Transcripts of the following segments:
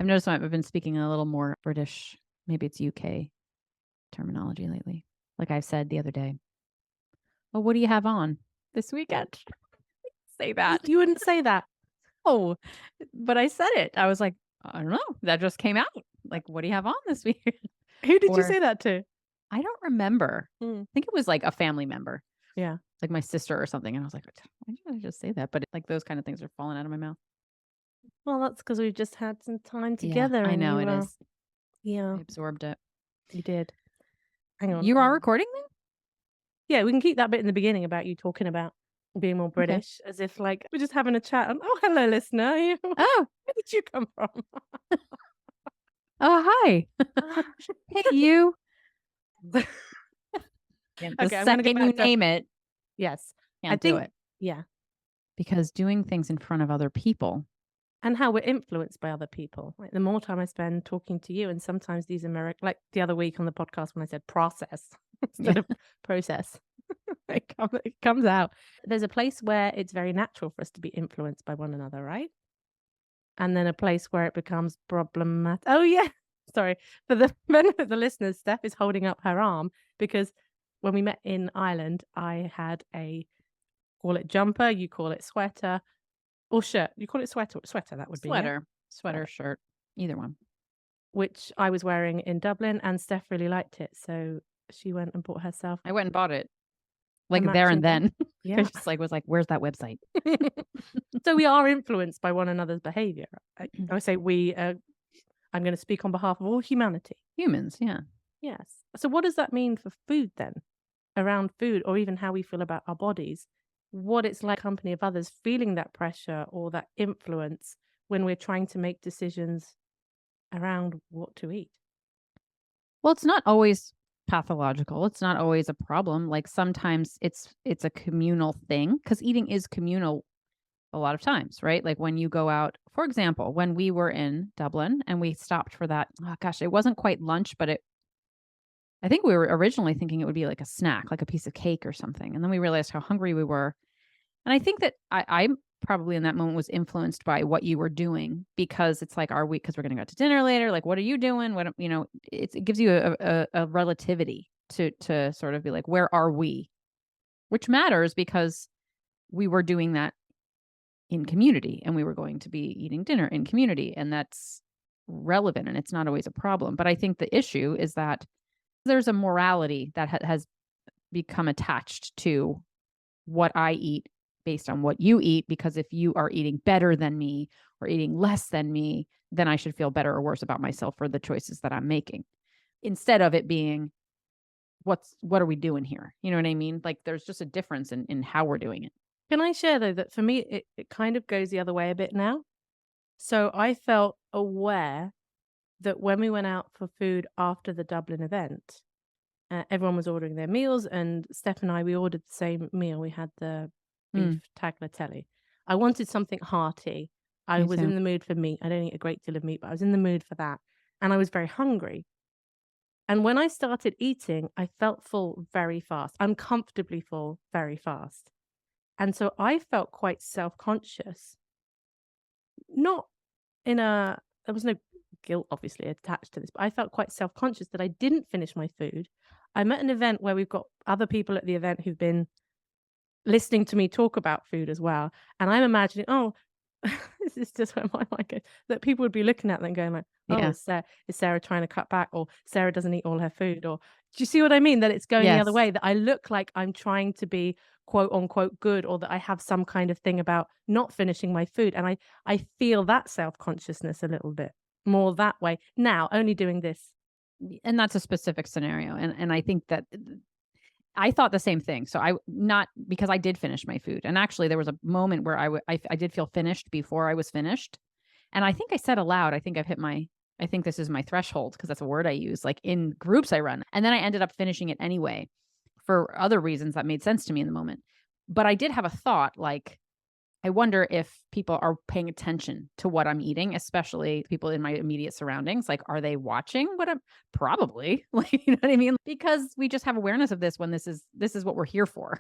I've noticed I've been speaking a little more British, maybe it's UK terminology lately. Like I said the other day, well, what do you have on this weekend? Say that. You wouldn't say that. Oh, but I said it. I was like, I don't know. That just came out. Like, what do you have on this weekend? Who did you Or say that to? I don't remember. I think it was like a family member, Yeah. like my sister or something. And I was like, why did I just say that? But like those kind of things are falling out of my mouth. Well, that's because we've just had some time Yeah, together I and know you it is. yeah, I absorbed it. you did. Hang on. You are recording then? Yeah, we can keep that bit in the beginning about you talking about being more Okay. British as if like we're just having a chat and oh hello listener. Oh, Where did you come from? oh, hi. Hey, you. Yeah, the Okay, I'm gonna get second you back to name it, yes. I can't do think it yeah. because doing things in front of other people. And how we're influenced by other people. Like the more time I spend talking to you, and sometimes these like the other week on the podcast when I said process instead Yeah. of process, it comes out. There's a place where it's very natural for us to be influenced by one another, right? And then a place where it becomes problematic. Oh yeah, sorry. For the benefit of the listeners, Steph is holding up her arm because when we met in Ireland, I had a call it jumper, you call it sweater. Or shirt. You call it sweater? Sweater, that would be, yeah? Sweater, shirt, either one. Which I was wearing in Dublin, and Steph really liked it. So she went and bought herself I went and bought it a like there matching and then. Yeah. Just like was like, where's that website? So we are influenced by one another's behavior. I say we, I'm going to speak on behalf of all humanity. Humans, yeah. Yes. So what does that mean for food then? Around food, or even how we feel about our bodies? What it's like company of others feeling that pressure or that influence when we're trying to make decisions around what to eat. Well, it's not always pathological. It's not always a problem. Like sometimes it's a communal thing because eating is communal a lot of times, right? Like when you go out, for example, when we were in Dublin and we stopped for that, oh gosh, it wasn't quite lunch, but I think we were originally thinking it would be like a snack, like a piece of cake or something. And then we realized how hungry we were. And I think that I probably in that moment was influenced by what you were doing because it's like, are we, because we're going to go to dinner later. Like, what are you doing? What, it gives you a relativity to sort of be like, where are we? Which matters because we were doing that in community and we were going to be eating dinner in community. And that's relevant and it's not always a problem. But I think the issue is that there's a morality that has become attached to what I eat based on what you eat, because if you are eating better than me or eating less than me, then I should feel better or worse about myself for the choices that I'm making. Instead of it being, what are we doing here? You know what I mean? Like there's just a difference in how we're doing it. Can I share though that for me it kind of goes the other way a bit now? So I felt aware that when we went out for food after the Dublin event, everyone was ordering their meals, and Steph and I, we ordered the same meal. We had the beef tagliatelle. I wanted something hearty. I Me was too. in the mood for meat. I don't eat a great deal of meat, but I was in the mood for that. And I was very hungry. And when I started eating, I felt full very fast, uncomfortably full very fast. And so I felt quite self-conscious. Not in a there was no guilt obviously attached to this, but I felt quite self-conscious that I didn't finish my food. I'm at an event where we've got other people at the event who've been listening to me talk about food as well. And I'm imagining, oh, this is just where my mind goes, that people would be looking at them and going like, oh, Yeah. is Sarah trying to cut back? Or Sarah doesn't eat all her food? Or do you see what I mean? That it's going the other Yes. way, that I look like I'm trying to be quote unquote good, or that I have some kind of thing about not finishing my food. And I feel that self-consciousness a little bit more that way now, only doing this. And that's a specific scenario. And I think that I thought the same thing. So not because I did finish my food. And actually there was a moment where I did feel finished before I was finished. And I think I said aloud, I think I think this is my threshold, because that's a word I use like in groups I run. And then I ended up finishing it anyway for other reasons that made sense to me in the moment. But I did have a thought like, I wonder if people are paying attention to what I'm eating, especially people in my immediate surroundings. Like, are they watching what I'm probably like, you know what I mean? Because we just have awareness of this when this is what we're here for.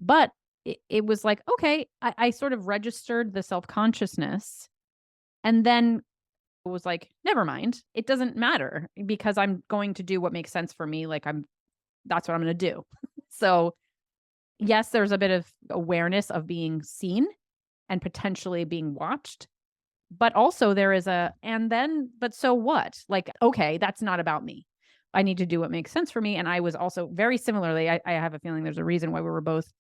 But it was like, okay, I sort of registered the self-consciousness. And then was like, never mind. It doesn't matter because I'm going to do what makes sense for me. Like that's what I'm going to do. So yes, there's a bit of awareness of being seen and potentially being watched. But also there is but so what? Like, okay, that's not about me. I need to do what makes sense for me. And I was also very similarly, I have a feeling there's a reason why we were both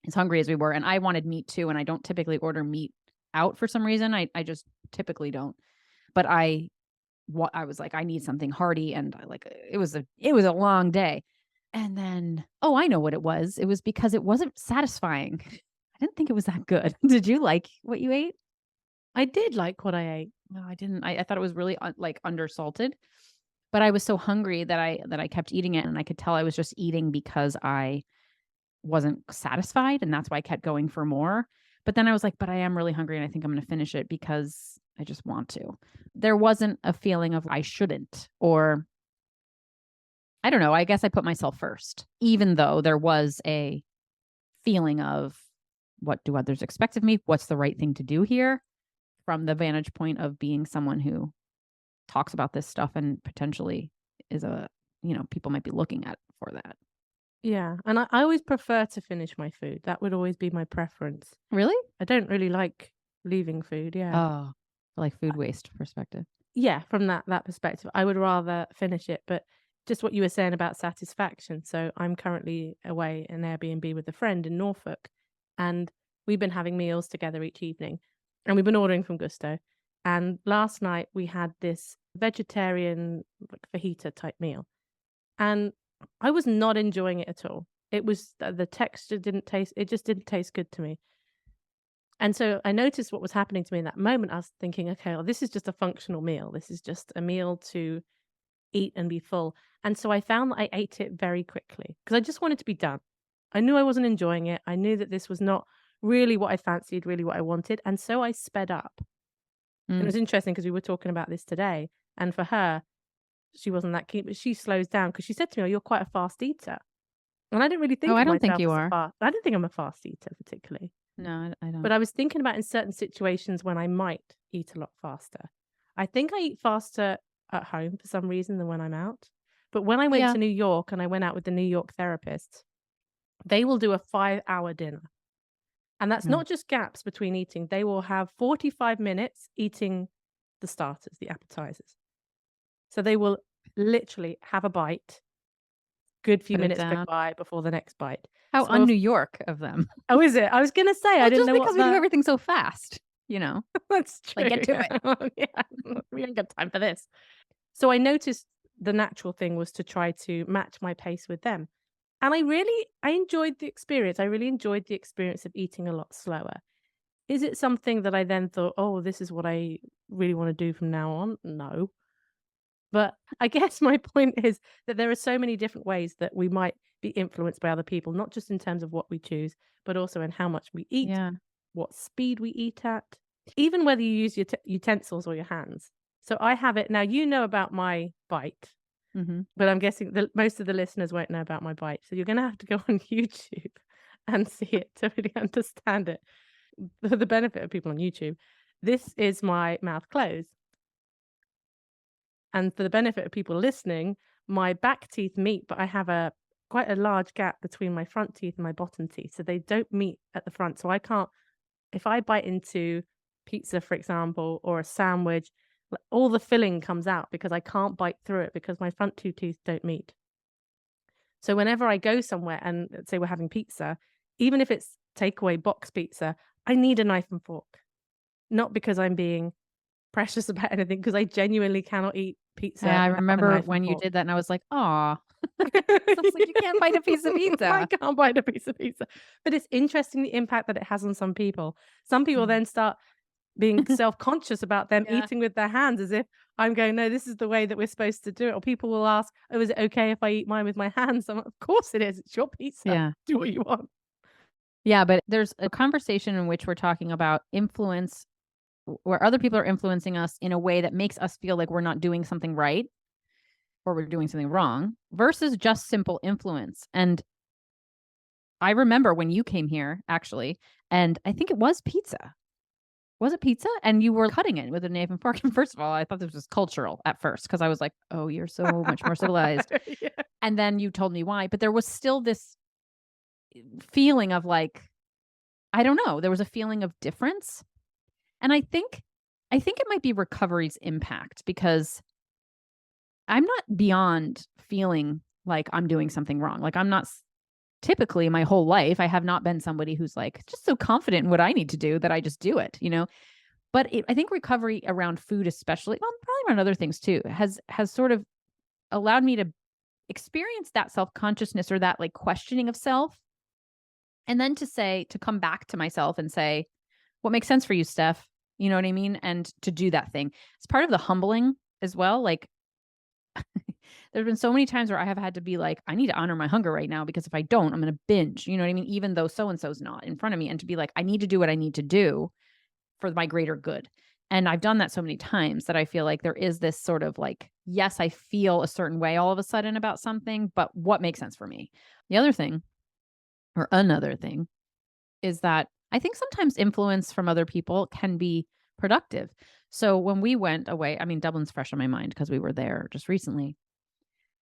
as hungry as we were. And I wanted meat too. And I don't typically order meat out for some reason. I just typically don't. But I was like, I need something hearty. And it was a long day. And then, oh, I know what it was. It was because it wasn't satisfying. I didn't think it was that good. Did you like what you ate? I did like what I ate. No, I didn't. I thought it was really undersalted, but I was so hungry that I kept eating it, and I could tell I was just eating because I wasn't satisfied, and that's why I kept going for more. But then I was like, but I am really hungry, and I think I'm going to finish it because I just want to. There wasn't a feeling of I shouldn't, or I don't know. I guess I put myself first, even though there was a feeling of what do others expect of me? What's the right thing to do here? From the vantage point of being someone who talks about this stuff and potentially is people might be looking at for that. Yeah, and I always prefer to finish my food. That would always be my preference. Really? I don't really like leaving food, yeah. Oh, like food waste perspective. Yeah, from that perspective, I would rather finish it, but just what you were saying about satisfaction. So I'm currently away in Airbnb with a friend in Norfolk, and we've been having meals together each evening, and we've been ordering from Gusto. And last night we had this vegetarian like fajita type meal, and I was not enjoying it at all. It was the texture didn't taste. It just didn't taste good to me. And so I noticed what was happening to me in that moment. I was thinking, okay, well, this is just a functional meal. This is just a meal to eat and be full. And so I found that I ate it very quickly because I just wanted to be done. I knew I wasn't enjoying it. I knew that this was not really what I fancied, really what I wanted. And so I sped up. And it Mm. was interesting because we were talking about this today. And for her, she wasn't that keen, but she slows down because she said to me, oh, you're quite a fast eater. And I didn't really Oh, think I of don't think myself you as are. I don't think I'm a fast eater particularly. No, I But don't. I was thinking about in certain situations when I might eat a lot faster. I think I eat faster at home for some reason than when I'm out. But when I went Yeah. to New York and I went out with the New York therapists, they will do a 5-hour dinner. And that's Mm. not just gaps between eating. They will have 45 minutes eating the starters, the appetizers. So they will literally have a bite, good few Put it minutes go down. by before the next bite. How So un-New York of them. oh, is it? I was gonna say I Well, didn't just know because what we do the everything so fast, you know? that's Like, true. get to it. Yeah, we ain't got time for this. So I noticed the natural thing was to try to match my pace with them. And I enjoyed the experience. I really enjoyed the experience of eating a lot slower. Is it something that I then thought, "Oh, this is what I really wanna do from now on?" No. But I guess my point is that there are so many different ways that we might be influenced by other people, not just in terms of what we choose, but also in how much we eat, Yeah. what speed we eat at, even whether you use your utensils or your hands. So I have it now. You know about my bite, Mhm. but I'm guessing that most of the listeners won't know about my bite. So you're going to have to go on YouTube and see it to really understand it. For the benefit of people on YouTube, this is my mouth closed. And for the benefit of people listening, my back teeth meet, but I have a quite a large gap between my front teeth and my bottom teeth. So they don't meet at the front. So I can't, if I bite into pizza, for example, or a sandwich, all the filling comes out because I can't bite through it because my front two teeth don't meet. So whenever I go somewhere and let's say we're having pizza, even if it's takeaway box pizza, I need a knife and fork. Not because I'm being precious about anything, because I genuinely cannot eat pizza Yeah, I without a remember knife and when you fork. did that, and I was like, "Aw." So it's like, you can't bite a piece of I pizza. can't bite a piece of pizza. But it's interesting the impact that it has on some people. Some people Mm. then start being self-conscious about them Yeah. eating with their hands as if I'm going, "No, this is the way that we're supposed to do it." Or people will ask, "Oh, is it okay if I eat mine with my hands?" I'm like, "Of course it is. It's your pizza. Yeah. Do what you want." Yeah, but there's a conversation in which we're talking about influence where other people are influencing us in a way that makes us feel like we're not doing something right or we're doing something wrong versus just simple influence. And I remember when you came here, actually, and I think it was pizza. Was it pizza? And you were cutting it with a knife and fork. And first of all, I thought this was cultural at first because I was like, "Oh, you're so much more civilized." Yeah. And then you told me why, but there was still this feeling of like, I don't know, there was a feeling of difference. And I think it might be recovery's impact because I'm not beyond feeling like I'm doing something wrong. Like I'm not typically my whole life I have not been somebody who's like just so confident in what I need to do that I just do it, you know? But I think recovery around food especially, well, probably around other things too, has sort of allowed me to experience that self-consciousness or that like questioning of self and then to come back to myself and say, what makes sense for you, Steph? You know what I mean? And to do that thing. It's part of the humbling as well. Like there's been so many times where I have had to be like, I need to honor my hunger right now because if I don't, I'm going to binge. You know what I mean? Even though so and so's not in front of me, and to be like, I need to do what I need to do for my greater good. And I've done that so many times that I feel like there is this sort of like, yes, I feel a certain way all of a sudden about something, but what makes sense for me? The other thing, or another thing, is that I think sometimes influence from other people can be productive. So when we went away, I mean, Dublin's fresh on my mind because we were there just recently.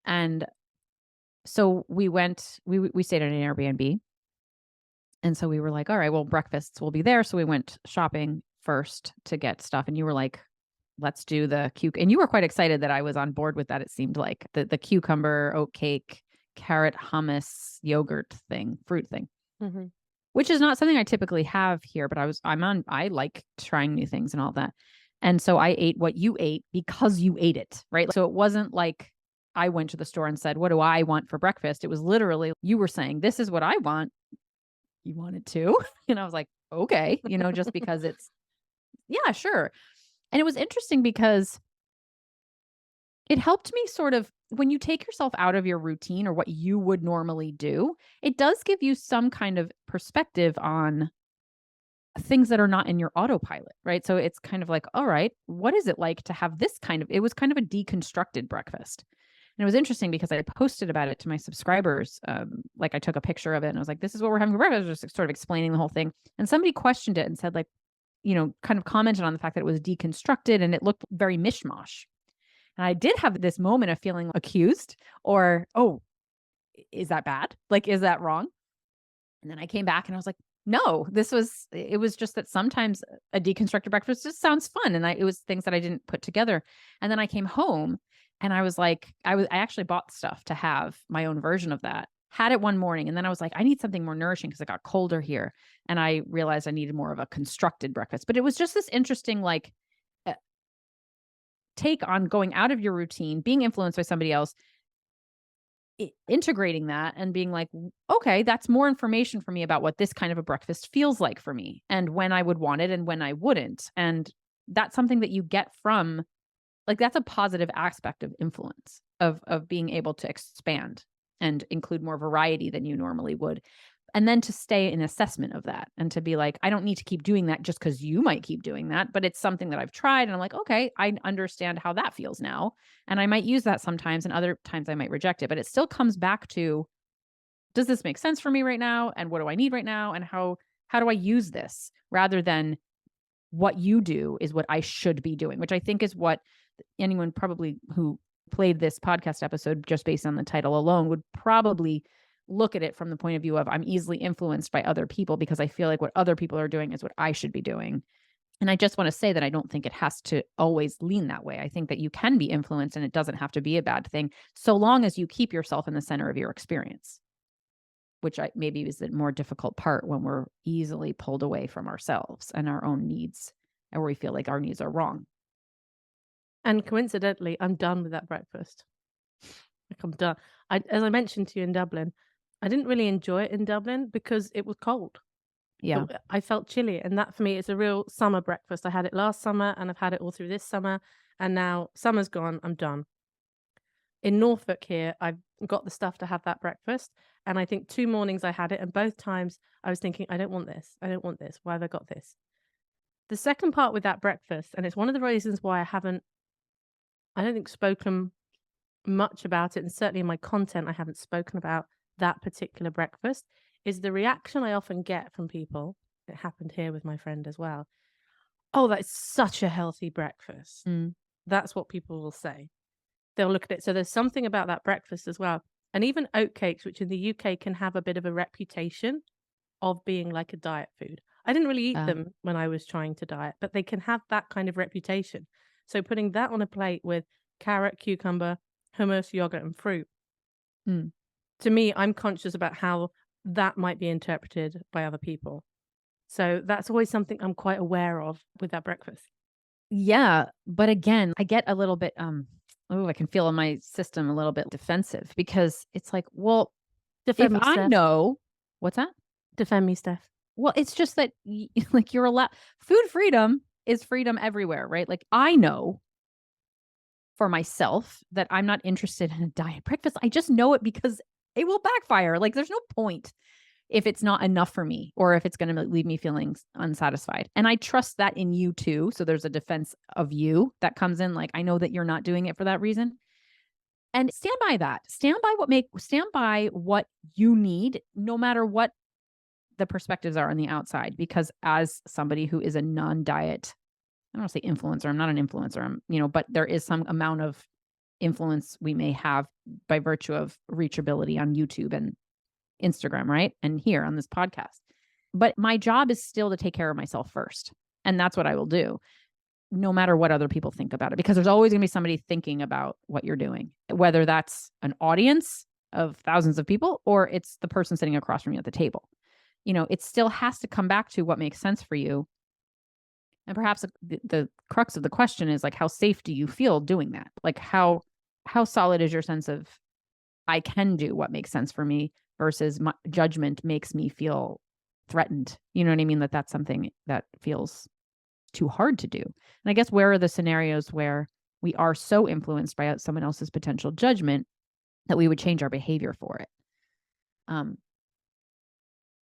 And so we stayed at an Airbnb. And so we were like, all right, well, breakfasts will be there. So we went shopping first to get stuff. And you were like, let's do the and you were quite excited that I was on board with that. It seemed like the cucumber, oat cake, carrot, hummus, yogurt thing, fruit thing. Mhm. Which is not something I typically have here, but I like trying new things and all that. And so I ate what you ate because you ate it, right? So it wasn't like I went to the store and said, "What do I want for breakfast?" It was literally you were saying, "This is what I want. You want it too?" And I was like, "Okay," just because it's yeah, sure. And it was interesting because it helped me sort of when you take yourself out of your routine or what you would normally do, it does give you some kind of perspective on things that are not in your autopilot, right? So it's kind of like, all right, what is it like to have this kind of it was kind of a deconstructed breakfast. And it was interesting because I posted about it to my subscribers. Like I took a picture of it and I was like, this is what we're having for breakfast, just sort of explaining the whole thing. And somebody questioned it and said, like, kind of commented on the fact that it was deconstructed and it looked very mishmash. And I did have this moment of feeling accused or, oh, is that bad? Like, is that wrong? And then I came back and I was like, no, it was just that sometimes a deconstructed breakfast just sounds fun. And it was things that I didn't put together. And then I came home and I was like, I actually bought stuff to have my own version of that. Had it one morning. And then I was like, I need something more nourishing because it got colder here. And I realized I needed more of a constructed breakfast. But it was just this interesting, like, uh, take on going out of your routine, being influenced by somebody else, integrating that and being like, okay, that's more information for me about what this kind of a breakfast feels like for me and when I would want it and when I wouldn't. And that's something that you get from like that's a positive aspect of influence of being able to expand and include more variety than you normally would. And then to stay in assessment of that and to be like, I don't need to keep doing that just because you might keep doing that, but it's something that I've tried. And I'm like, okay, I understand how that feels now. And I might use that sometimes, and other times I might reject it. But it still comes back to, does this make sense for me right now? And what do I need right now? And how do I use this rather than what you do is what I should be doing, which I think is what anyone probably who played this podcast episode just based on the title alone would probably look at it from the point of view of I'm easily influenced by other people because I feel like what other people are doing is what I should be doing. And I just want to say that I don't think it has to always lean that way. I think that you can be influenced and it doesn't have to be a bad thing so long as you keep yourself in the center of your experience, which maybe is the more difficult part when we're easily pulled away from ourselves and our own needs and where we feel like our needs are wrong. And coincidentally, I'm done with that breakfast. Like I'm done. As I mentioned to you in Dublin, I didn't really enjoy it in Dublin because it was cold. Yeah. I felt chilly, and that for me is a real summer breakfast. I had it last summer, and I've had it all through this summer, and now summer's gone. I'm done. In Norfolk here, I've got the stuff to have that breakfast, and I think 2 mornings I had it, and both times I was thinking, I don't want this. I don't want this. Why have I got this? The second part with that breakfast, and it's one of the reasons why I don't think spoken much about it, and certainly in my content, I haven't spoken about that particular breakfast, is the reaction I often get from people. It happened here with my friend as well. Oh, that's such a healthy breakfast. Mm. That's what people will say. They'll look at it. So there's something about that breakfast as well. And even oatcakes, which in the UK can have a bit of a reputation of being like a diet food. I didn't really eat Uh, them when I was trying to diet, but they can have that kind of reputation. So putting that on a plate with carrot, cucumber, hummus, yogurt, and fruit, mm. to me, I'm conscious about how that might be interpreted by other people. So that's always something I'm quite aware of with that breakfast. Yeah, but again, I get a little bit, oh, I can feel in my system a little bit defensive because it's like, well, if Defend me, I Steph. know what's that? Defend me, Steph. Well, it's just that like you're allowed food freedom is freedom everywhere, right? Like I know for myself that I'm not interested in a diet breakfast. I just know it because it will backfire. Like there's no point if it's not enough for me or if it's going to leave me feeling unsatisfied. And I trust that in you too. So there's a defense of you that comes in. Like, I know that you're not doing it for that reason. And stand by that. Stand by what you need, no matter what the perspectives are on the outside. Because as somebody who is a non-diet, I don't want to say influencer, I'm not an influencer, but there is some amount of influence we may have by virtue of reachability on YouTube and Instagram, right? And here on this podcast. But my job is still to take care of myself first. And that's what I will do, no matter what other people think about it, because there's always going to be somebody thinking about what you're doing, whether that's an audience of thousands of people or it's the person sitting across from you at the table. It still has to come back to what makes sense for you. And perhaps the crux of the question is like, how safe do you feel doing that? Like how solid is your sense of I can do what makes sense for me versus my judgment makes me feel threatened. You know what I mean? That's something that feels too hard to do. And I guess where are the scenarios where we are so influenced by someone else's potential judgment that we would change our behavior for it? Um,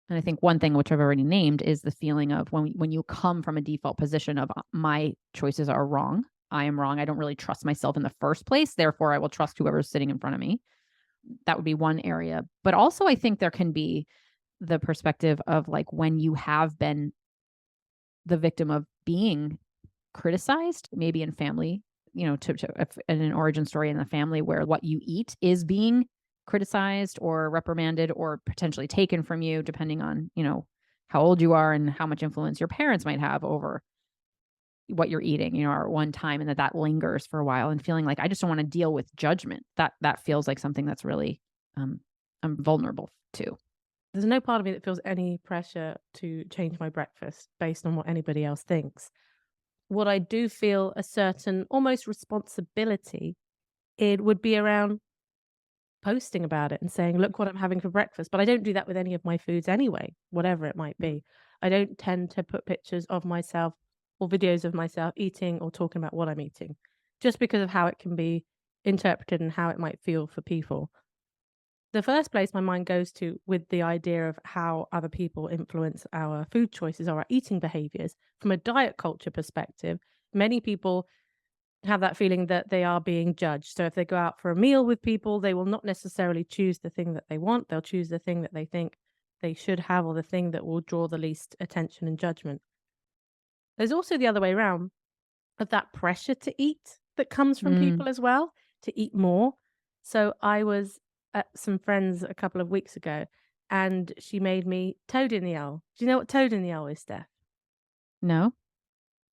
and I think one thing which I've already named is the feeling of when you come from a default position of my choices are wrong. I am wrong. I don't really trust myself in the first place. Therefore, I will trust whoever's sitting in front of me. That would be one area. But also, I think there can be the perspective of like when you have been the victim of being criticized, maybe in family, in an origin story in the family where what you eat is being criticized or reprimanded or potentially taken from you, depending on, how old you are and how much influence your parents might have over what you're eating, or at one time, and that lingers for a while and feeling like I just don't want to deal with judgment. That feels like something that's really I'm vulnerable to. There's no part of me that feels any pressure to change my breakfast based on what anybody else thinks. What I do feel a certain almost responsibility, it would be around posting about it and saying, look what I'm having for breakfast. But I don't do that with any of my foods anyway, whatever it might be. I don't tend to put pictures of myself or videos of myself eating or talking about what I'm eating, just because of how it can be interpreted and how it might feel for people. The first place my mind goes to with the idea of how other people influence our food choices or our eating behaviors from a diet culture perspective, many people have that feeling that they are being judged. So if they go out for a meal with people, they will not necessarily choose the thing that they want. They'll choose the thing that they think they should have or the thing that will draw the least attention and judgment. There's also the other way around of that pressure to eat that comes from Mm, people as well, to eat more. So I was at some friends a couple of weeks ago and she made me toad in the owl. Do you know what toad in the owl is, Steph? no?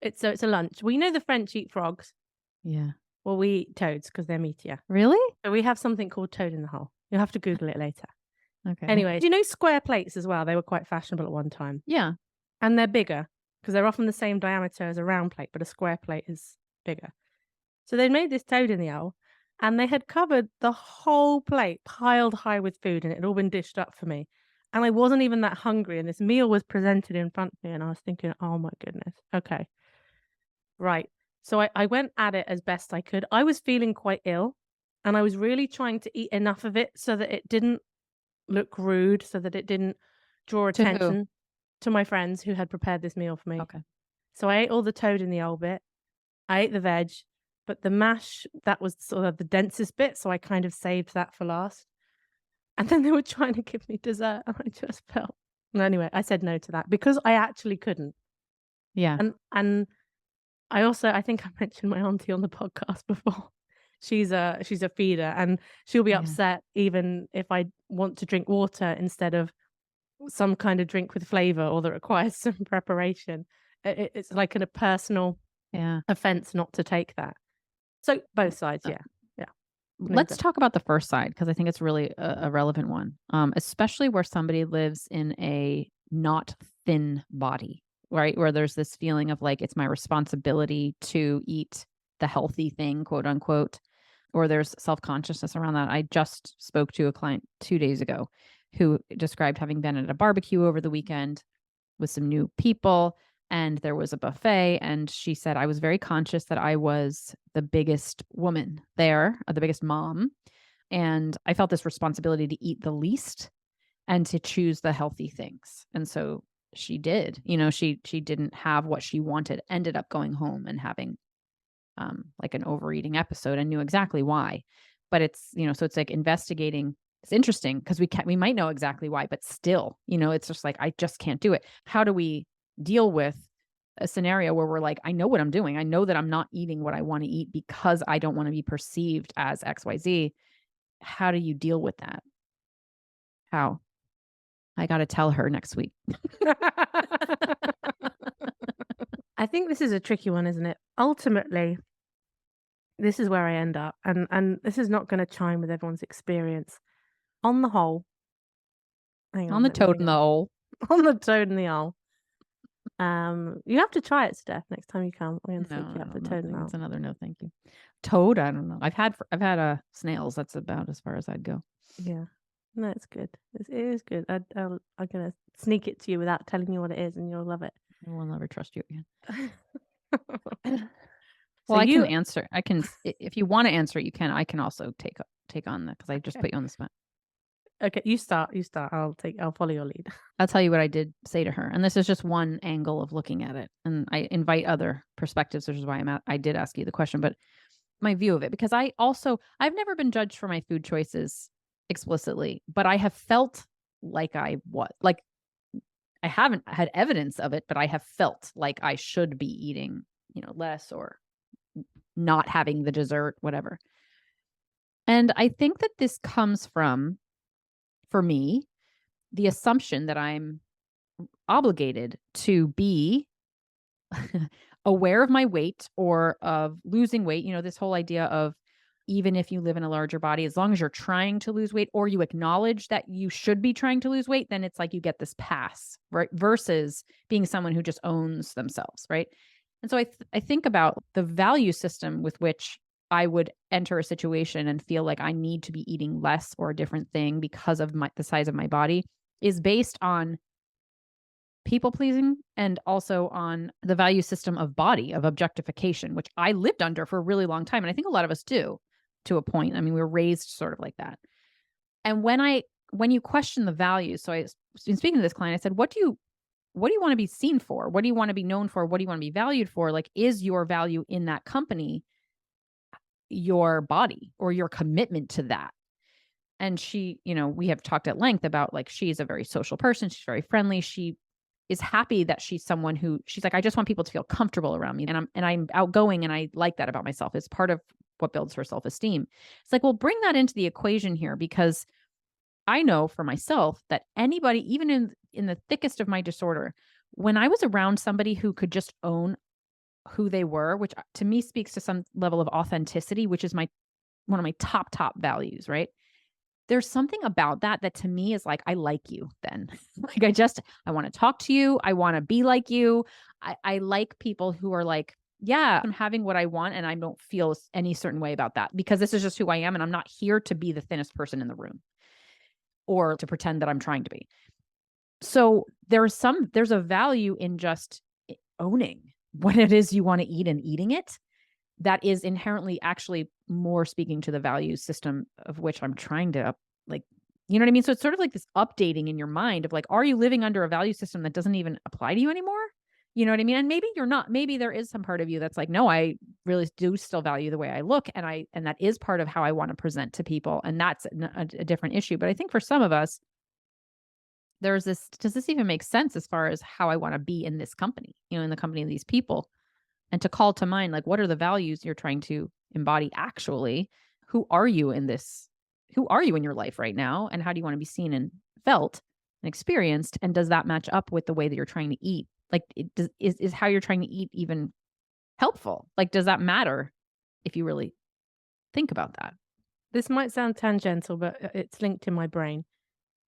It's a lunch. Well, you know the French eat frogs. Yeah. Well, we eat toads because they're meatier. Really? So we have something called toad in the hole. You'll have to Google it later. Okay. Anyway, do you know square plates as well? They were quite fashionable at one time. Yeah. And they're bigger because they're often the same diameter as a round plate, but a square plate is bigger. So they'd made this toad in the owl and they had covered the whole plate piled high with food and it had all been dished up for me. And I wasn't even that hungry and this meal was presented in front of me and I was thinking, oh my goodness, okay, right. So I went at it as best I could. I was feeling quite ill and I was really trying to eat enough of it so that it didn't look rude, so that it didn't draw To who? attention to my friends who had prepared this meal for me. Okay. So I ate all the toad in the old bit. I ate the veg, but the mash, that was sort of the densest bit, so I kind of saved that for last. And then they were trying to give me dessert, and I just felt no, anyway, I said no to that because I actually couldn't. Yeah. And I think I mentioned my auntie on the podcast before. She's a feeder, and she'll be Yeah. upset even if I want to drink water instead of some kind of drink with flavor or that requires some preparation. It's like a personal Yeah. offense not to take that. So both sides, Uh, yeah. Yeah. No, let's talk about the first side because I think it's really a relevant one, especially where somebody lives in a not thin body, right? Where there's this feeling of like it's my responsibility to eat the healthy thing, quote unquote, or there's self consciousness around that. I just spoke to a client 2 days ago who described having been at a barbecue over the weekend with some new people, and there was a buffet, and she said I was very conscious that I was the biggest woman there, the biggest mom, and I felt this responsibility to eat the least and to choose the healthy things. And so she did. She didn't have what she wanted, ended up going home and having like an overeating episode and knew exactly why. But so it's like investigating. It's interesting because we might know exactly why, but still, it's just like, I just can't do it. How do we deal with a scenario where we're like, I know what I'm doing. I know that I'm not eating what I want to eat because I don't want to be perceived as XYZ. How do you deal with that? How? I got to tell her next week. I think this is a tricky one, isn't it? Ultimately, this is where I end up, and this is not gonna chime with everyone's experience. On the whole, hang On on, the let me toad think in the of hole. on the toad and the owl. You have to try it, Steph, next time you come. I'm gonna No, take you up no, the no, toad and it's owl. another no, thank you. Toad, I don't know. I've had snails. That's about as far as I'd go. Yeah. No, it's good. It is good. I'm gonna sneak it to you without telling you what it is, and you'll love it. I will never trust you again. So Well, I can you answer. If you want to answer it, you can. I can also take on that because I just okay. put you on the spot. Okay, you start. You start. I'll follow your lead. I'll tell you what I did say to her, and this is just one angle of looking at it. And I invite other perspectives, which is why I did ask you the question, but my view of it, because I've never been judged for my food choices explicitly, but I have felt like I haven't had evidence of it, but I have felt like I should be eating, less or not having the dessert, whatever. And I think that this comes from, for me, the assumption that I'm obligated to be aware of my weight or of losing weight. This whole idea of even if you live in a larger body, as long as you're trying to lose weight or you acknowledge that you should be trying to lose weight, then it's like you get this pass, right? Versus being someone who just owns themselves, right? And so I think about the value system with which I would enter a situation and feel like I need to be eating less or a different thing because of the size of my body is based on people pleasing and also on the value system of body, of objectification, which I lived under for a really long time. And I think a lot of us do to a point. I mean, we were raised sort of like that. And when you question the values, so in speaking to this client, I said, what do you want to be seen for? What do you want to be known for? What do you want to be valued for? Like, is your value in that company your body or your commitment to that? And she, we have talked at length about like, she's a very social person. She's very friendly. She is happy that she's someone who she's like, I just want people to feel comfortable around me. And I'm outgoing and I like that about myself. It's part of what builds her self-esteem. It's like, well, bring that into the equation here because I know for myself that anybody, even in the thickest of my disorder, when I was around somebody who could just own who they were, which to me speaks to some level of authenticity, which is one of my top values, right? There's something about that to me is like, I like you then. Like I want to talk to you. I want to be like you. I like people who are like, yeah, I'm having what I want and I don't feel any certain way about that because this is just who I am. And I'm not here to be the thinnest person in the room or to pretend that I'm trying to be. So there's a value in just owning what it is you want to eat and eating it that is inherently actually more speaking to the value system of which I'm trying to like, you know what I mean? So it's sort of like this updating in your mind of like, are you living under a value system that doesn't even apply to you anymore? You know what I mean? And maybe you're not. Maybe there is some part of you that's like, no, I really do still value the way I look, and that is part of how I want to present to people, and that's a different issue. But I think for some of us, there's this. Does this even make sense as far as how I want to be in this company? In the company of these people? and to call to mind, like, what are the values you're trying to embody actually? Who are you in this? Who are you in your life right now? And how do you want to be seen and felt and experienced? And does that match up with the way that you're trying to eat? Like, is how you're trying to eat even helpful? Like, does that matter if you really think about that? This might sound tangential, but it's linked in my brain.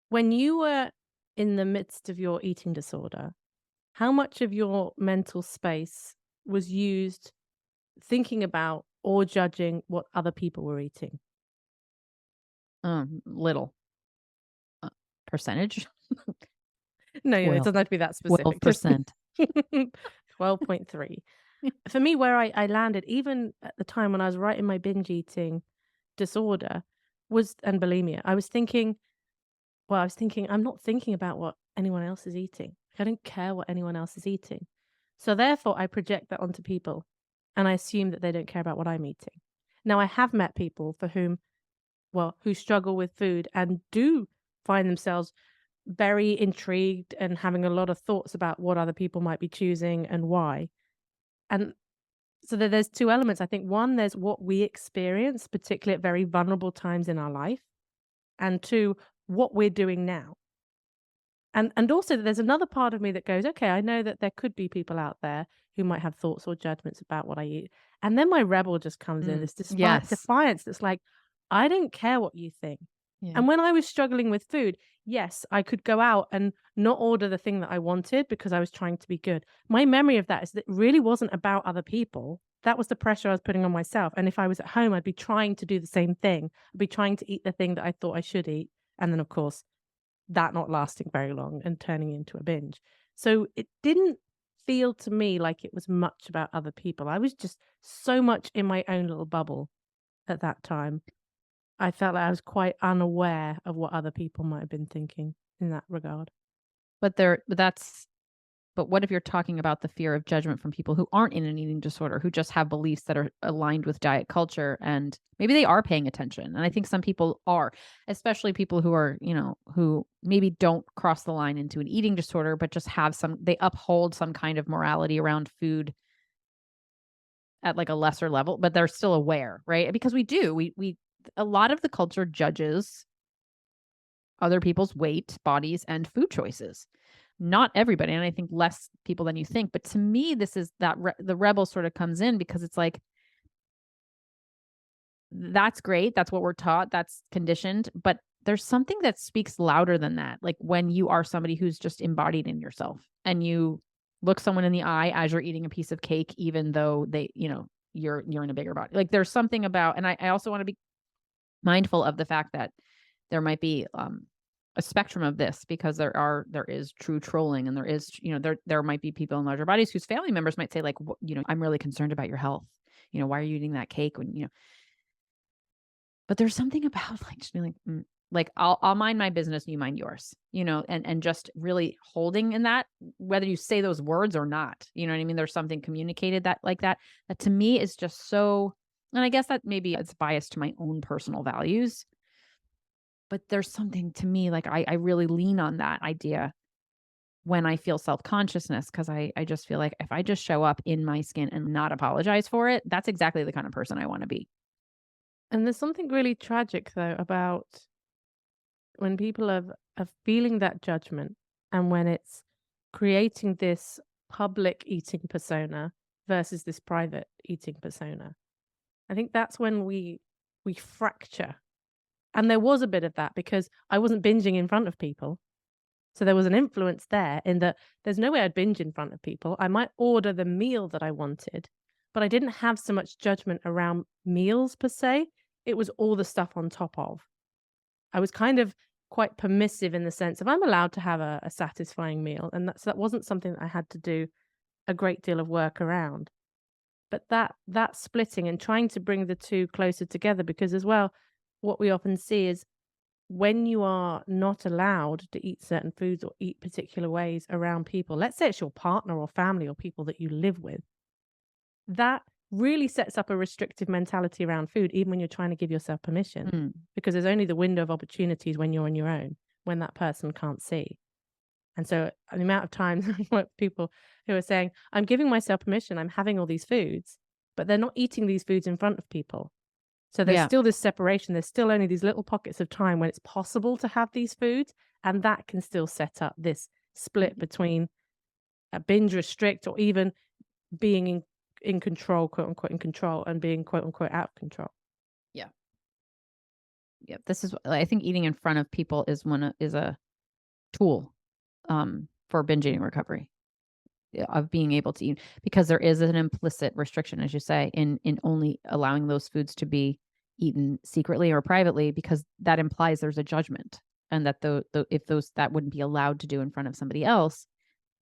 When you were in the midst of your eating disorder, how much of your mental space was used thinking about or judging what other people were eating? Little percentage, No, it 12, doesn't have to be that specific. Just 12%. 12.3. For me, where I landed, even at the time when I was right in my binge eating disorder was and bulimia, I was thinking, I'm not thinking about what anyone else is eating. I don't care what anyone else is eating. So therefore, I project that onto people and I assume that they don't care about what I'm eating. Now, I have met people for who struggle with food and do find themselves very intrigued and having a lot of thoughts about what other people might be choosing and why. And so there's two elements. I think one, there's what we experience, particularly at very vulnerable times in our life, and two, what we're doing now. And also there's another part of me that goes, okay, I know that there could be people out there who might have thoughts or judgments about what I eat. And then my rebel just comes in, this Yes. defiance that's like, I don't care what you think. Yeah. And when I was struggling with food, yes, I could go out and not order the thing that I wanted because I was trying to be good. My memory of that is that it really wasn't about other people. That was the pressure I was putting on myself. And if I was at home, I'd be trying to do the same thing. I'd be trying to eat the thing that I thought I should eat. And then, of course, that not lasting very long and turning into a binge. So it didn't feel to me like it was much about other people. I was just so much in my own little bubble at that time. I felt like I was quite unaware of what other people might have been thinking in that regard. But what if you're talking about the fear of judgment from people who aren't in an eating disorder, who just have beliefs that are aligned with diet culture and maybe they are paying attention. And I think some people are, especially people who are, who maybe don't cross the line into an eating disorder, but just they uphold some kind of morality around food at like a lesser level, but they're still aware, right? Because a lot of the culture judges other people's weight, bodies, and food choices. Not everybody, and I think less people than you think. But to me, this is the rebel sort of comes in because it's like, that's great. That's what we're taught. That's conditioned. But there's something that speaks louder than that. Like when you are somebody who's just embodied in yourself and you look someone in the eye as you're eating a piece of cake, even though you're in a bigger body. Like there's something about, and I also want to be mindful of the fact that there might be a spectrum of this because there is true trolling and there is, there might be people in larger bodies whose family members might say like, I'm really concerned about your health. Why are you eating that cake when, but there's something about like just being like, like I'll mind my business and you mind yours, and just really holding in that, whether you say those words or not, you know what I mean? There's something communicated that to me is just so, and I guess that maybe it's biased to my own personal values, but there's something to me, like I really lean on that idea when I feel self-consciousness because I just feel like if I just show up in my skin and not apologize for it, that's exactly the kind of person I want to be. And there's something really tragic though about when people are feeling that judgment and when it's creating this public eating persona versus this private eating persona. I think that's when we fracture. And there was a bit of that because I wasn't binging in front of people. So there was an influence there in that there's no way I'd binge in front of people. I might order the meal that I wanted, but I didn't have so much judgment around meals per se. It was all the stuff on top of. I was kind of quite permissive in the sense of I'm allowed to have a satisfying meal. And that wasn't something that I had to do a great deal of work around. But that splitting and trying to bring the two closer together, because as well, what we often see is when you are not allowed to eat certain foods or eat particular ways around people, let's say it's your partner or family or people that you live with, that really sets up a restrictive mentality around food, even when you're trying to give yourself permission, Mm. because there's only the window of opportunities when you're on your own, when that person can't see. And so the amount of times I've worked with people who are saying, I'm giving myself permission, I'm having all these foods, but they're not eating these foods in front of people. So there's Yeah. still this separation. There's still only these little pockets of time when it's possible to have these foods. And that can still set up this split between a binge restrict or even being in control, quote unquote, in control, and being quote unquote out of control. Yeah. Yeah. This is, I think eating in front of people is is a tool for binge eating recovery. Of being able to eat, because there is an implicit restriction, as you say, in only allowing those foods to be eaten secretly or privately, because that implies there's a judgment, and that the if those that wouldn't be allowed to do in front of somebody else,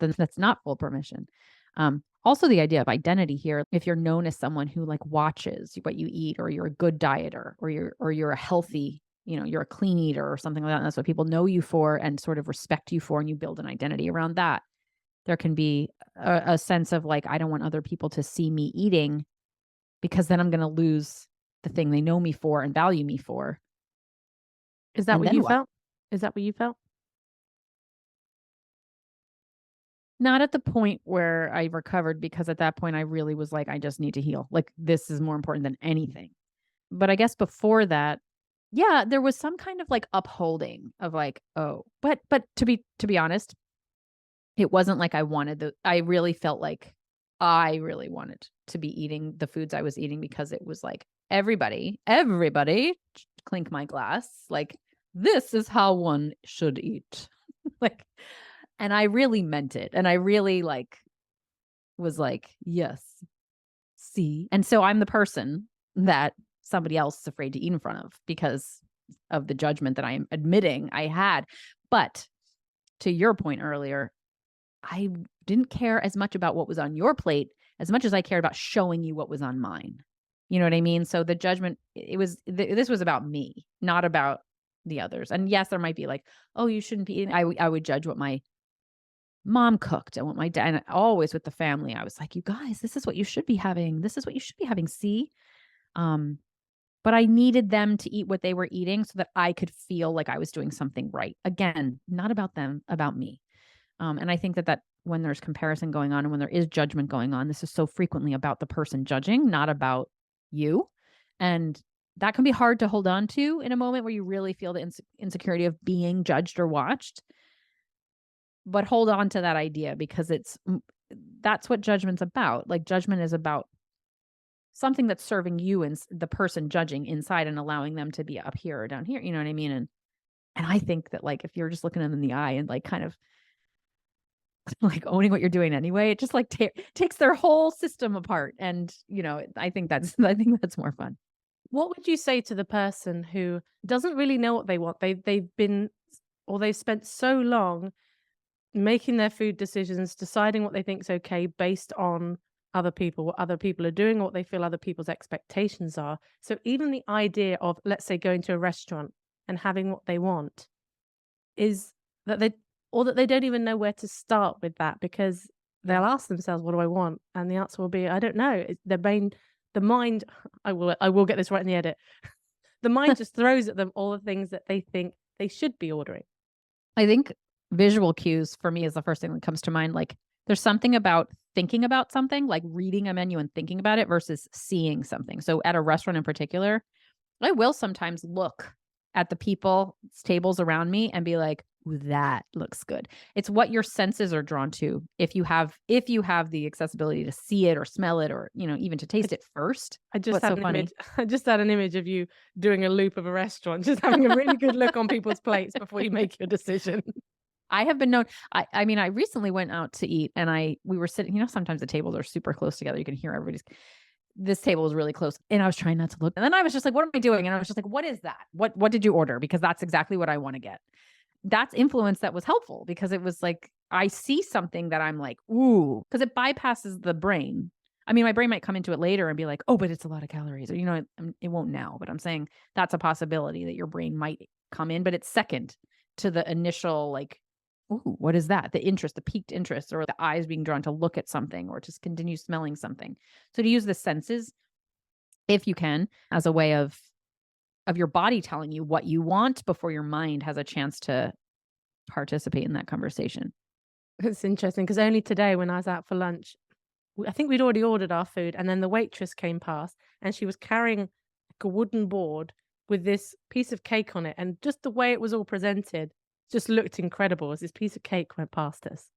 then that's not full permission. Also, the idea of identity here, if you're known as someone who like watches what you eat, or you're a good dieter, or you're a healthy, you're a clean eater or something like that, and that's what people know you for and sort of respect you for, and you build an identity around that. There can be a sense of like, I don't want other people to see me eating, because then I'm going to lose the thing they know me for and value me for. Is that And what then you what? felt? Is that what you felt? Not at the point where I recovered, because at that point I really was like, I just need to heal. Like, this is more important than anything. But I guess before that, yeah, there was some kind of like upholding of like, oh, but to be honest, it wasn't like I really felt like I really wanted to be eating the foods I was eating, because it was like, everybody, clink my glass, like, this is how one should eat. Like, and I really meant it. And I really like was like, yes, see. And so I'm the person that somebody else is afraid to eat in front of, because of the judgment that I am admitting I had. But to your point earlier, I didn't care as much about what was on your plate as much as I cared about showing you what was on mine. You know what I mean? So the judgment, this was about me, not about the others. And yes, there might be like, oh, you shouldn't be eating. I would judge what my mom cooked and what my dad, and always with the family, I was like, you guys, this is what you should be having. This is what you should be having. See? Um, but I needed them to eat what they were eating so that I could feel like I was doing something right. Again, not about them, about me. And I think that when there's comparison going on and when there is judgment going on, this is so frequently about the person judging, not about you. And that can be hard to hold on to in a moment where you really feel the insecurity of being judged or watched. But hold on to that idea, because that's what judgment's about. Like, judgment is about something that's serving you and the person judging inside, and allowing them to be up here or down here. You know what I mean? And I think that, like, if you're just looking them in the eye and like kind of like owning what you're doing anyway, it just like takes their whole system apart. And I think that's I think that's more fun. What would you say to the person who doesn't really know what they want? They've been, or they've spent so long making their food decisions, deciding what they think is okay based on other people, what other people are doing, what they feel other people's expectations are. So even the idea of, let's say, going to a restaurant and having what they want is that they don't even know where to start with that, because Yeah. they'll ask themselves, what do I want? And the answer will be, I don't know. The mind, I will get this right in the edit. The mind just throws at them all the things that they think they should be ordering. I think visual cues for me is the first thing that comes to mind. Like, there's something about thinking about something, like reading a menu and thinking about it, versus seeing something. So at a restaurant in particular, I will sometimes look at the people's tables around me and be like, "Ooh, that looks good." It's what your senses are drawn to. If you have the accessibility to see it or smell it, or even to taste it first. I just What's had so an funny? image. I just had an image of you doing a loop of a restaurant, just having a really good look on people's plates before you make your decision. I have been known. I mean, I recently went out to eat, and we were sitting. Sometimes the tables are super close together. You can hear everybody's. This table was really close, and I was trying not to look. And then I was just like, "What am I doing?" And I was just like, "What is that? What did you order?" Because that's exactly what I want to get. That's influence that was helpful, because it was like I see something that I'm like, "Ooh," because it bypasses the brain. I mean, my brain might come into it later and be like, "Oh, but it's a lot of calories," or it won't now. But I'm saying that's a possibility that your brain might come in, but it's second to the initial like, ooh, what is that? The interest, the piqued interest, or the eyes being drawn to look at something or just continue smelling something. So to use the senses, if you can, as a way of your body telling you what you want before your mind has a chance to participate in that conversation. It's interesting because only today when I was out for lunch, I think we'd already ordered our food, and then the waitress came past, and she was carrying like a wooden board with this piece of cake on it, and just the way it was all presented just looked incredible as this piece of cake went past us.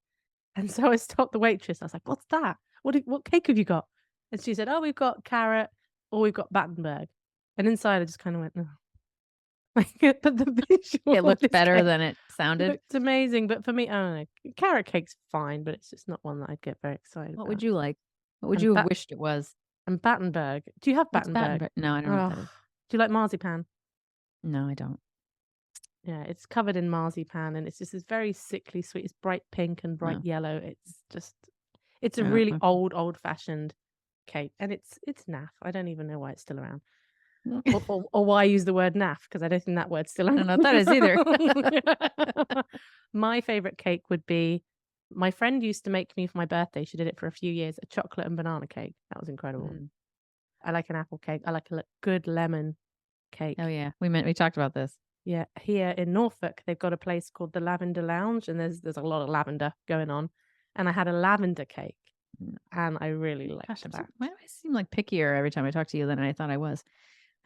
And so I stopped the waitress. I was like, "What's that? What cake have you got?" And she said, "Oh, we've got carrot or we've got Battenberg." And inside I just kind of went, "Oh." Like, but the visual It of looked this better cake than it sounded. looked amazing. But for me, I don't know. Carrot cake's fine, but it's just not one that I'd get very excited What about. would you like? What would And you have wished it was? Battenberg. Do you have What's Battenberg? Battenberg? No, I don't know what Oh, that is. do you like marzipan? No, I don't. Yeah, it's covered in marzipan, and it's just this very sickly sweet. It's bright pink and bright No. yellow. It's a No, really okay. old-fashioned cake, and it's naff. I don't even know why it's still around, or why I use the word naff because I don't think that word's still I around. don't know what that is either. My favorite cake would be my friend used to make me for my birthday. She did it for a few years. A chocolate and banana cake. That was incredible. Mm. I like an apple cake. I like a good lemon cake. Oh yeah, we talked about this. Yeah, here in Norfolk, they've got a place called the Lavender Lounge, and there's a lot of lavender going on. And I had a lavender cake, Mm. and I really liked Gosh, that. why do I seem like pickier every time I talk to you than I thought I was?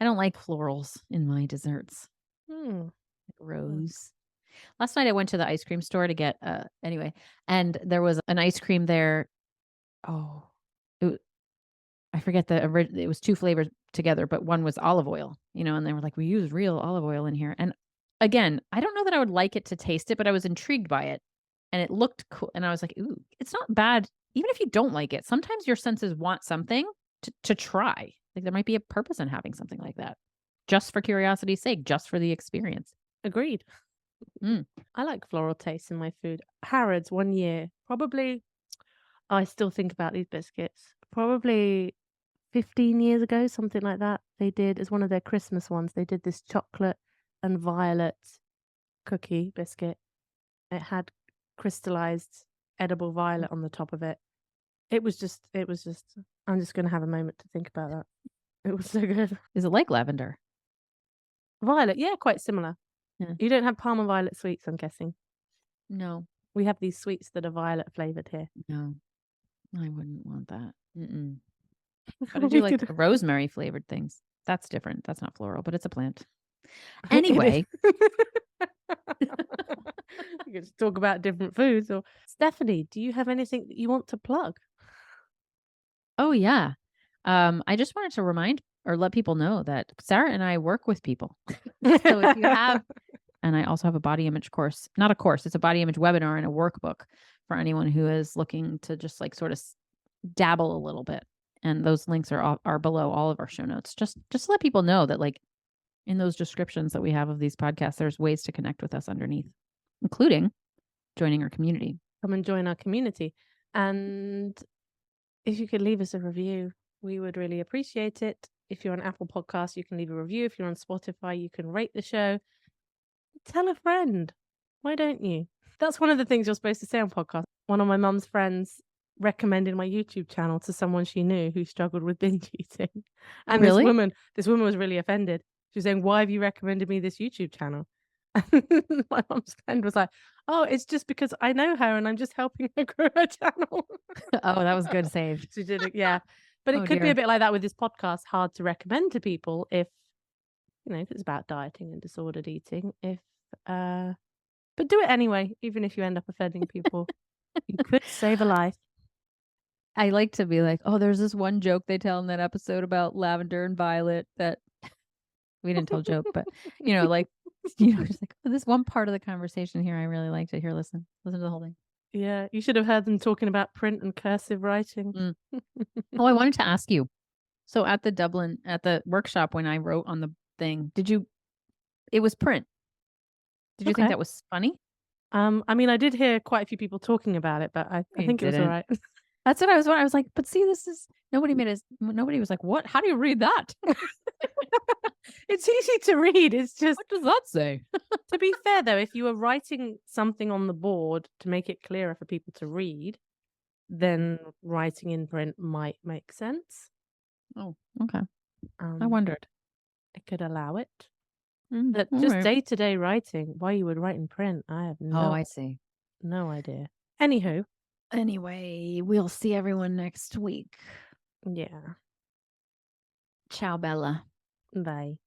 I don't like florals in my desserts. Hmm. Like rose. Last night I went to the ice cream store to get anyway, and there was an ice cream there. Oh, it, I forget it was 2 flavors together, but one was olive oil, and they were like, "We use real olive oil in here." And again, I don't know that I would like it to taste it, but I was intrigued by it, and it looked cool, and I was like, "Ooh, it's not bad." Even if you don't like it, sometimes your senses want something to try. Like there might be a purpose in having something like that, just for curiosity's sake, just for the experience. Agreed. Mm. I like floral taste in my food. Harrods one year, probably. I still think about these biscuits. Probably 15 years ago, something like that. They did as one of their Christmas ones. They did this chocolate and violet cookie biscuit. It had crystallized edible violet on the top of it. It was just I'm just gonna have a moment to think about that. It was so good. Is it like lavender? Violet, yeah, quite similar. Yeah. You don't have Parma violet sweets, I'm guessing. No, We have these sweets that are violet flavored here. no, I wouldn't want that. Mm-mm. But I do like rosemary flavored things. That's different. That's not floral, but it's a plant. Anyway. You can just talk about different foods. Or Stefanie, do you have anything that you want to plug? Oh yeah. I just wanted to remind or let people know that Sarah and I work with people. So if you have, and I also have a body image course, not a course, it's a body image webinar and a workbook for anyone who is looking to just like sort of dabble a little bit. And those links are below all of our show notes. Just to let people know that like in those descriptions that we have of these podcasts, there's ways to connect with us underneath, including joining our community. Come and join our community. And if you could leave us a review, we would really appreciate it. If you're on Apple Podcasts, you can leave a review. If you're on Spotify, you can rate the show. Tell a friend. Why don't you? That's one of the things you're supposed to say on podcasts. One of my mum's friends recommended my YouTube channel to someone she knew who struggled with binge eating. And Really? this woman was really offended. She was saying, "Why have you recommended me this YouTube channel?" And my mum's friend was like, "Oh, it's just because I know her and I'm just helping her grow her channel." Oh, that was good save. She did it, yeah. But it could be a bit like that with this podcast, hard to recommend to people if it's about dieting and disordered eating. But do it anyway, even if you end up offending people. You could save a life. I like to be like, oh, there's this one joke they tell in that episode about lavender and violet that we didn't tell a joke, but just like, oh, this one part of the conversation here I really like to hear. Listen to the whole thing. Yeah, you should have heard them talking about print and cursive writing. Oh, I wanted to ask you. So at the workshop when I wrote on the thing, it was print. Did you think that was funny? I mean, I did hear quite a few people talking about it, but I think it was all right. That's what I was like, but see, nobody was like, what? How do you read that? It's easy to read. It's just, what does that say? To be fair though, if you were writing something on the board to make it clearer for people to read, then writing in print might make sense. Oh, okay. I wondered. I could allow it. But just day-to-day writing, why you would write in print, I have I see. No idea. Anywho, Anyway, we'll see everyone next week. yeah. Ciao, Bella. Bye.